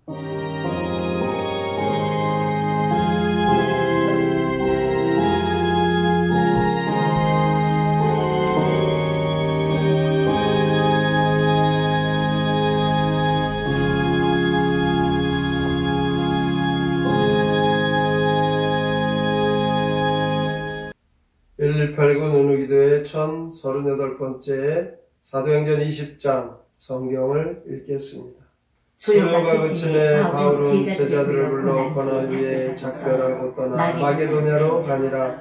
1189 누누기도의 1038번째 사도행전 20장 성경을 읽겠습니다. 수요가 그침에 바울은 제자들을 불러 고난 위에 작별하고 떠나 마게도냐로 가니라.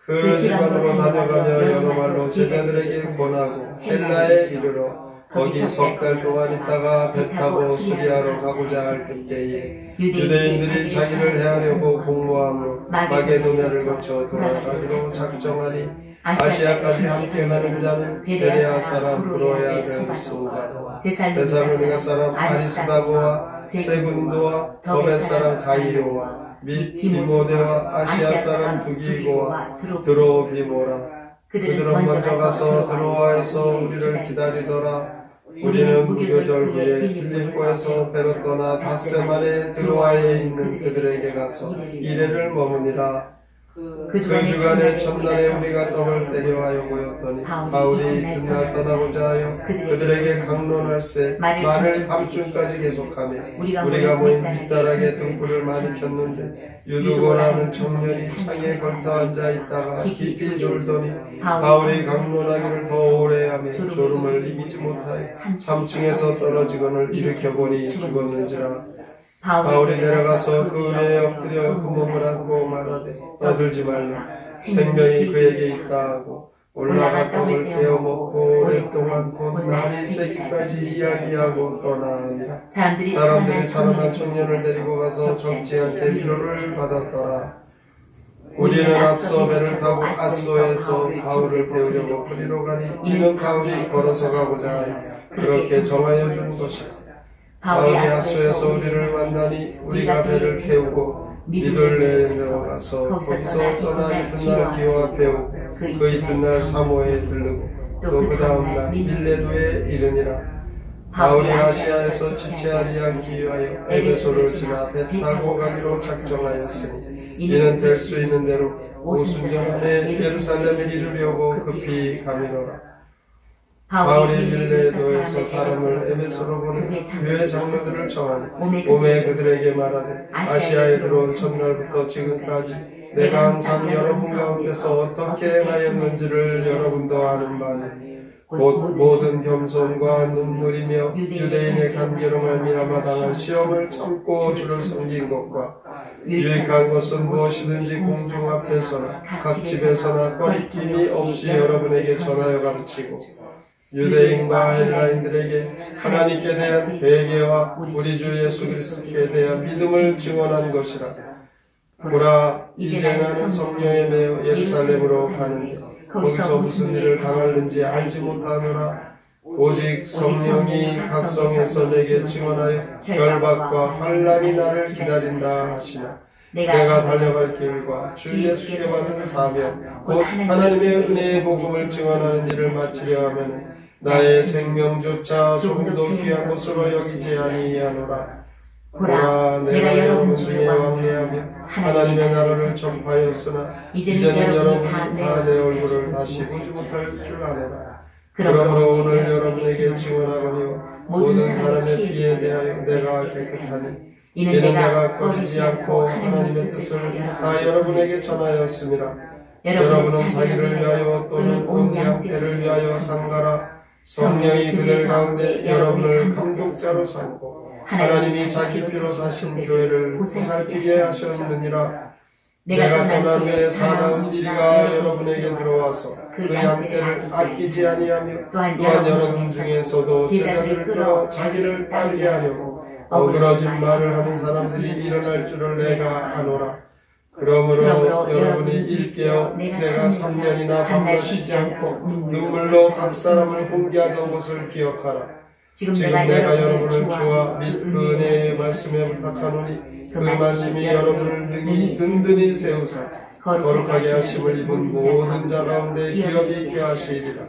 그 지방으로 다녀가며 여러 말로 제자들에게 권하고 헬라에 이르러 거기 석 달 동안 있다가 배 타고 수리하러 가고자 할 그때에 유대인들이 자기를 해하려고 공모함으로 마게도냐를 거쳐 돌아가기로 작정하니 아시아까지 함께 가는 자는 베레아 사람 브로야를 스무가와 데살로니가 사람 아리스다고와 세군도와 더베 사람 가이오와 및 디모데와 아시아 사람 두기고와 드로비모라. 그들은 먼저 가서 드로아에서 우리를 기다리더라. 우리는 무교절 후에 빌립보에서 배로 떠나 닷새만에 드로아에 있는 그들에게 가서 이레를 머무니라. 그 주간에 첫날에 우리가 떡을 때려하여 모였더니 바울이 이튿날 떠나고자 하여 그들에게 강론할세 말을 밤중까지 계속하며 우리가 모인 윗다락에 등불을 많이 켰는데 유두고라는 청년이 창에 걸터 앉아 있다가 깊이 졸더니 바울이 강론하기를 더 오래 하며 졸음을 이기지 못하여 3층에서 떨어지거늘 일으켜보니 죽었는지라. 바울이 내려가서 그 위에 엎드려 그 몸을 안고 말하되 떠들지 말라 생명이 그에게 있다 하고 올라가 떡을 떼어 먹고 오랫동안 곧 날이 새기까지 이야기하고 떠나니라. 사람들이 살아난 청년을 데리고 가서 적지 않게 위로를 받았더라. 우리는 앞서 배를 타고 아소에서 바울을 태우려고 그리로 가니 이는 바울이 걸어서 가고자 하여 그렇게 정하여 준 것이라. 바울이 아소에서 우리를 만나니 우리가 배를 태우고 미둘레로 가서 거기서 떠나 이튿날 기와 배우고 그 이튿날 사모에 들르고 또 그 다음날 밀레도에 이르니라. 바울이 아시아에서 지체하지 않기 위하여 에베소를 지나 배 타고 가기로 작정하였으니 이는 될 수 있는 대로 오순절 안에 예루살렘에 이르려고 급히 가미노라. 바울이 밀레도에서 사람을 에베소로 보내 교회 장로들을 청하니 몸에 그들에게 말하되 아시아에 들어온 첫날부터 지금까지 내가 항상 여러분 가운데서 어떻게 행하였는지를 여러분도 아는 바니 곧 모든 겸손과 눈물이며 유대인의 간계로 말미암아 당한 시험을 참고 주를 섬긴 것과 유익한 것은 무엇이든지 공중 앞에서나 각 집에서나 꺼리낌이 없이 여러분에게 전하여 가르치고 유대인과 헬라인들에게 하나님께 대한 회개와 우리 주 예수 그리스도께 대한 믿음을 증언한 것이라. 보라, 이제 나는 성령에 매여 예루살렘으로 가는데 거기서 무슨 일을 당하는지 알지 못하노라. 오직 성령이 각 성에서 내게 증언하여 결박과 환난이 나를 기다린다 하시나. 내가 달려갈 길과 주 예수께 받은 사명 곧 하나님의 은혜의 복음을 증언하는 일을 마치려 하면 나의 생명조차 조금도 귀한 것으로 여기지 아니하노라. 보라, 내가 여러분 중에 왕래하며 하나님의 나라를 전파하였으나 이제는 여러분이 다 내 얼굴을 다시 보지 못할 줄 아노라. 그러므로 오늘 여러분에게 증언하거니와 모든 사람의 피에 대하여 내가 깨끗하니 이는 내가 꺼리지 않고 하나님의 뜻을 다 여러분에게 전하였습니다. 여러분은 자기를 위하여 또는 온 양떼를 위하여 상가라. 성령이 그들 가운데 여러분을 감독자로 삼고 하나님이 자기 피로 사신 교회를 보살피게 하셨느니라. 내가 떠난 후에 사나운 이리가 여러분에게 들어와서 그 양떼를 아끼지 아니하며 또한 여러분 중에서도 제자들을 끌어 자기를 따르게 하려고 어그러진 말을 하는 사람들이 일어날 줄을 내가 아노라. 그러므로 여러분이 일깨어 내가 3년이나 밤낮 쉬지 않고 눈물로 각 사람을 훈계하던 것을 기억하라. 지금 내가 여러분을 주와 및 그 은혜의 말씀에 부탁하노니 그 말씀이 여러분을 능히 든든히 세우사 거룩하게 하심을 입은 모든 자 가운데 기억이 있게 하시리라.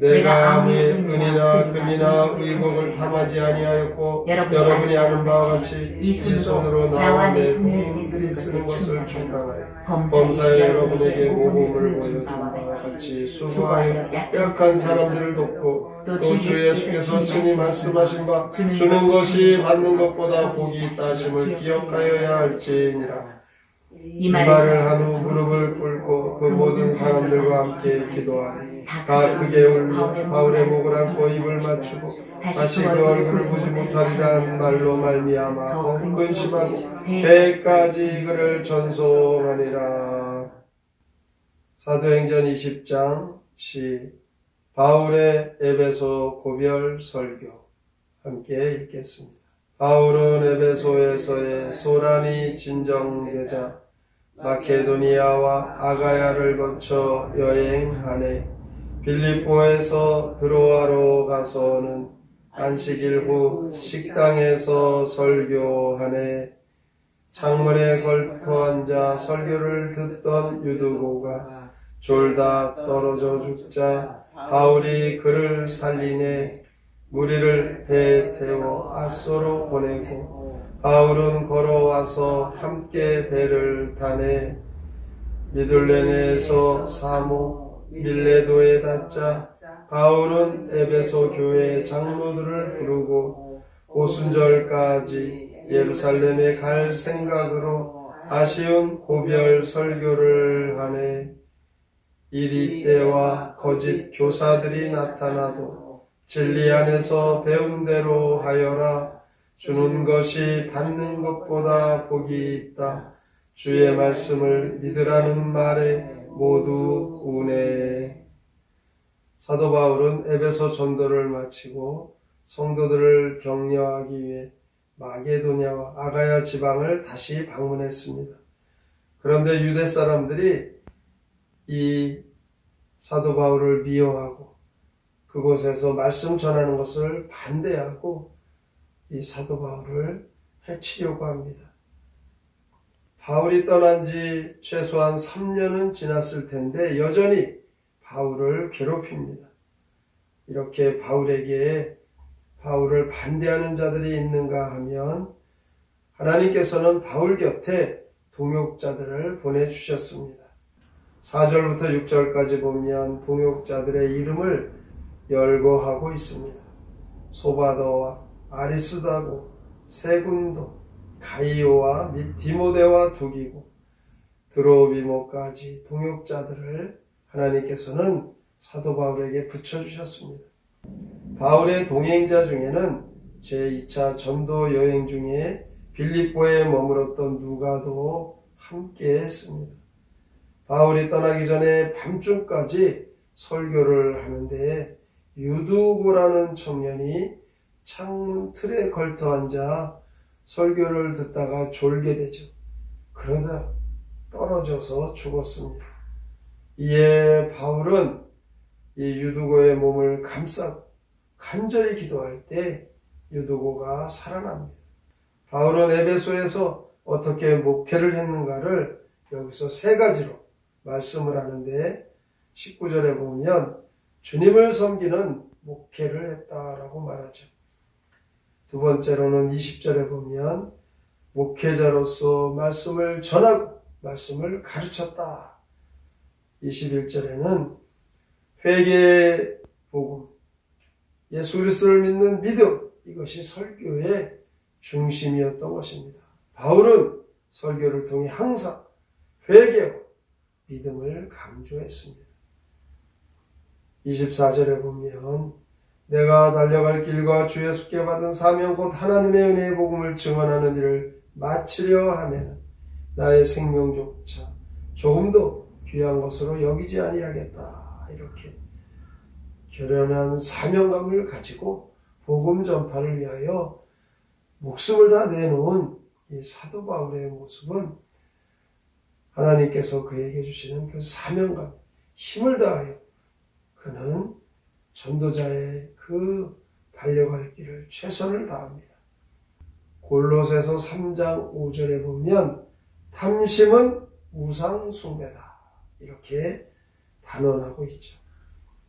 내가 아무의 은이나 금이나 의복을 탐하지 아니하였고 여러분이 아는 바와 같이 이 손으로 나와 내 동행들이 쓰는 것을 충당하여 범사에 여러분에게 모범을 보여준 바와 같이 수고하여 약한 사람들을 돕고 또 주 예수께서 친히 말씀하신 바 주는 것이 받는 것보다 복이 있다 하심을 기억하여야 할지니라. 이 말을 한 후 무릎을 꿇고 그 모든 사람들과 함께 기도하니 다 크게 울며 바울의 목을 안고 입을 맞추고 다시 그 얼굴을 보지 못하리라 한 말로 말미암아 더 근심하고 100가지 그를 전송하니라. 사도행전 20장 시 바울의 에베소 고별 설교 함께 읽겠습니다. 바울은 에베소에서의 소란이 진정되자 마케도니아와 아가야를 거쳐 여행하네 빌립보에서 드로아로 가서는 안식일 후 식당에서 설교하네. 창문에 걸터 앉아 설교를 듣던 유두고가 졸다 떨어져 죽자 바울이 그를 살리네. 무리를 배에 태워 아소로 보내고 바울은 걸어와서 함께 배를 타네. 미둘레네에서 사모 밀레도에 닿자 바울은 에베소 교회 장로들을 부르고 오순절까지 예루살렘에 갈 생각으로 아쉬운 고별 설교를 하네. 이리 때와 거짓 교사들이 나타나도 진리 안에서 배운 대로 하여라. 주는 것이 받는 것보다 복이 있다. 주의 말씀을 믿으라는 말에 모두 우네. 사도 바울은 에베소 전도를 마치고 성도들을 격려하기 위해 마게도냐와 아가야 지방을 다시 방문했습니다. 그런데 유대 사람들이 이 사도 바울을 미워하고 그곳에서 말씀 전하는 것을 반대하고 이 사도 바울을 해치려고 합니다. 바울이 떠난 지 최소한 3년은 지났을 텐데 여전히 바울을 괴롭힙니다. 이렇게 바울을 반대하는 자들이 있는가 하면 하나님께서는 바울 곁에 동역자들을 보내주셨습니다. 4절부터 6절까지 보면 동역자들의 이름을 열거하고 있습니다. 소바더와 아리스다고, 세군도, 가이오와 및 디모데와 두기고, 드로비모까지 동역자들을 하나님께서는 사도 바울에게 붙여주셨습니다. 바울의 동행자 중에는 제2차 전도 여행 중에 빌립보에 머물었던 누가도 함께 했습니다. 바울이 떠나기 전에 밤중까지 설교를 하는데 유두고라는 청년이 창문 틀에 걸터 앉아 설교를 듣다가 졸게 되죠. 그러다 떨어져서 죽었습니다. 이에 바울은 이 유두고의 몸을 감싸고 간절히 기도할 때 유두고가 살아납니다. 바울은 에베소에서 어떻게 목회를 했는가를 여기서 3가지로 말씀을 하는데 19절에 보면 주님을 섬기는 목회를 했다라고 말하죠. 두 번째로는 20절에 보면 목회자로서 말씀을 전하고 말씀을 가르쳤다. 21절에는 회개의 복음, 예수 그리스도를 믿는 믿음, 이것이 설교의 중심이었던 것입니다. 바울은 설교를 통해 항상 회개와 믿음을 강조했습니다. 24절에 보면 내가 달려갈 길과 주 예수께 받은 사명 곧 하나님의 은혜의 복음을 증언하는 일을 마치려 하면 나의 생명조차 조금도 귀한 것으로 여기지 아니하겠다. 이렇게 결연한 사명감을 가지고 복음 전파를 위하여 목숨을 다 내놓은 이 사도 바울의 모습은 하나님께서 그에게 주시는 그 사명감, 힘을 다하여 그는 전도자의 그 달려갈 길을 최선을 다합니다. 골로새서 3장 5절에 보면 탐심은 우상 숭배다. 이렇게 단언하고 있죠.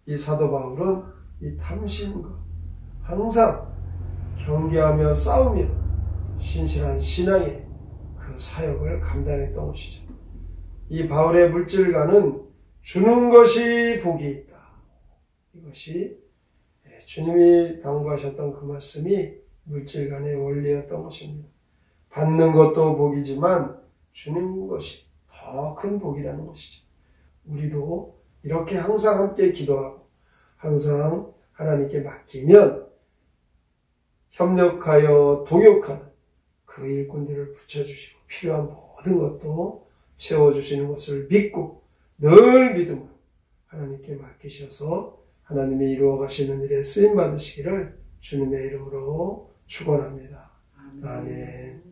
이 사도 바울은 이 탐심과 항상 경계하며 싸우며 신실한 신앙의 그 사역을 감당했던 것이죠. 이 바울의 물질관은 주는 것이 복이 있다. 이것이 주님이 당부하셨던 그 말씀이 물질관의 원리였던 것입니다. 받는 것도 복이지만 주는 것이 더 큰 복이라는 것이죠. 우리도 이렇게 항상 함께 기도하고 항상 하나님께 맡기면 협력하여 동역하는 그 일꾼들을 붙여주시고 필요한 모든 것도 채워주시는 것을 믿고 늘 믿음으로 하나님께 맡기셔서 하나님이 이루어 가시는 일에 쓰임 받으시기를 주님의 이름으로 축원합니다. 아멘.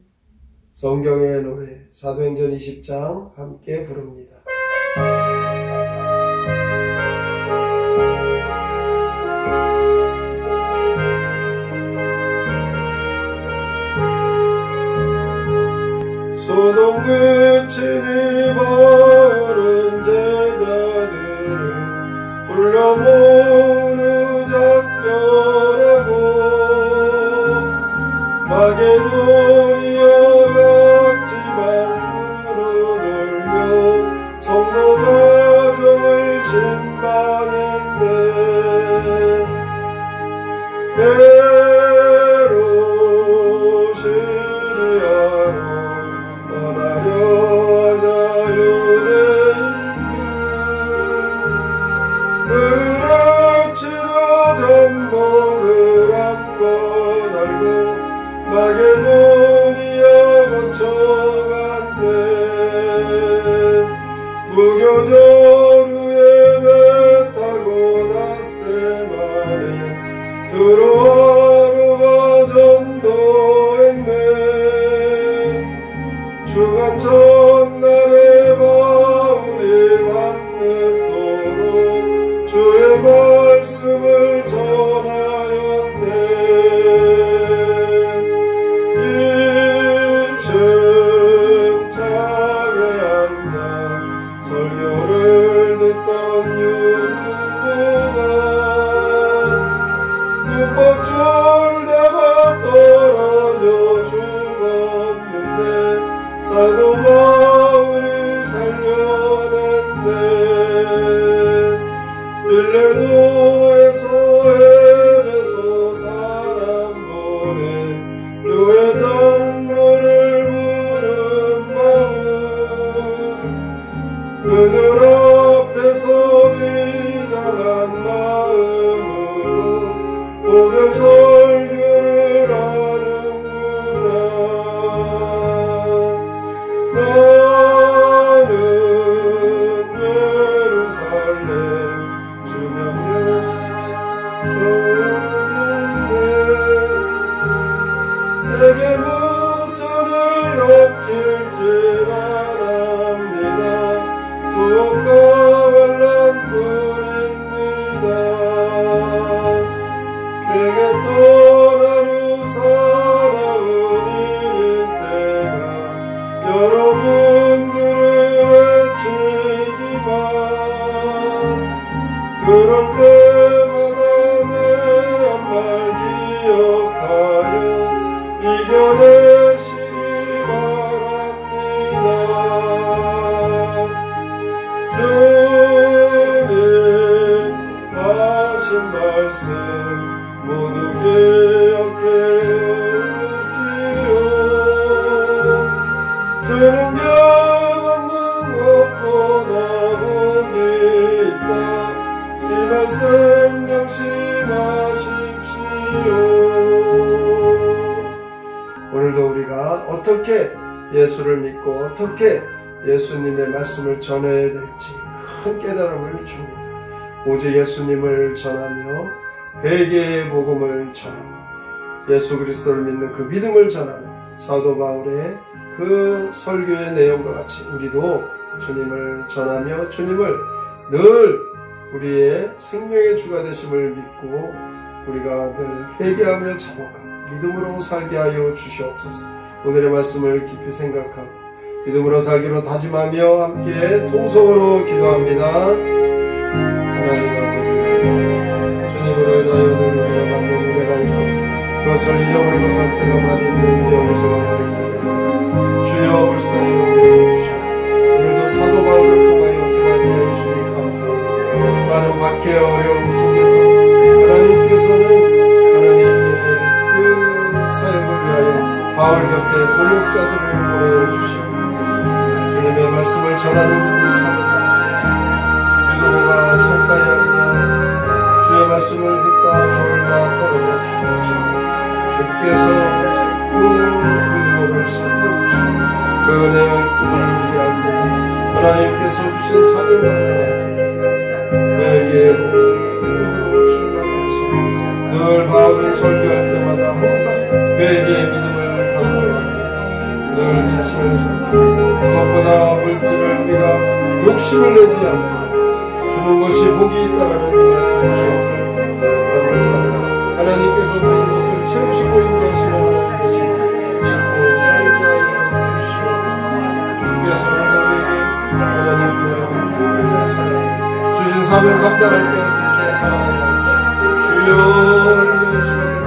성경의 노래 사도행전 20장 함께 부릅니다. 소돔 그치니 바울은 제자들을 불러 모은 후 작별하고 마게도니아 각 지방으로 돌며 성도 가정을 신방했네. 베로 시리아로 마게도니아 거쳐갔네. 무교절 후에 배 타고 닷새만에 트로아로가 전도했네. 주간 첫날에 바울이 밤늦도록 주의 말씀을 전하였네. 설교를 듣던 유부가 육박 졸다가 떨어져 죽었는데 사도 바울이 살려냈네. 밀레노에서 에베소 사람 보내 교회 장로를 부른 마음 그들 앞에서 비장한 마음으로 보병 설교를 하는구나. 나는 예루살렘 주 명령에서 오는데 내게 무슨 일 엎질질 않았니다. 두옥과 환난 보냅니다. 내게 떠난 후 살아온 이른 때가 여러분들을 해치지만 그럴 때마다 내 한 말 기억하여 이겨내시기 바랍니다. 주님 하신 말씀 모두 기억해옵시오. 주는 결받는 것보다 복이 있다. 이 말씀 명심하십시오. 오늘도 우리가 어떻게 예수를 믿고 어떻게 예수님의 말씀을 전해야 될지 큰 깨달음을 줍니다. 오직 예수님을 전하며 회개의 복음을 전하고 예수 그리스도를 믿는 그 믿음을 전하는 사도 바울의 그 설교의 내용과 같이 우리도 주님을 전하며 주님을 늘 우리의 생명의 주가 되심을 믿고 우리가 늘 회개하며 자복하고 믿음으로 살게 하여 주시옵소서. 오늘의 말씀을 깊이 생각하고 믿음으로 살기로 다짐하며 함께 통성으로 기도합니다. 하나님 아버지 그것을 잊어버리고 살 때가 많이 있는데 어리석은 생각을 주여 불쌍히 여겨주셔서 오늘도 사도 바울을 통하여 깨닫게 해주시니 감사합니다. 많은 박해와 어려움 속에서 하나님께서는 하나님의 그 사역을 위하여 바울 곁에 동역자들을 보내주시고 주님의 말씀을 전하는 이 사도 유도가 창가에 앉아 주의 말씀을 듣다 졸다 떨어져 죽었지만 주께서 그 유도를 살려주시고 그 은혜의 꿈을 위하여 하나님께서 주신 사명을 그에게 출발해서 늘 바울을 설교할 때마다 항상 그에게 믿음을 강조하고 늘 자신을 섬기고 무엇보다 물질을 우리가 욕심을 내지 않도록 주는 것이 복이 있다라는 이 말씀을 기억하고 그러면서 하나님께서 모든 것을 채우시고 인도하시는 하나님께서 믿고 살게 주시옵소서. 주께서 우리에게 하나님 나라를 사랑해 주신 사명 감당할 때 어떻게 살아가야 할지 주여 알려주시옵소서.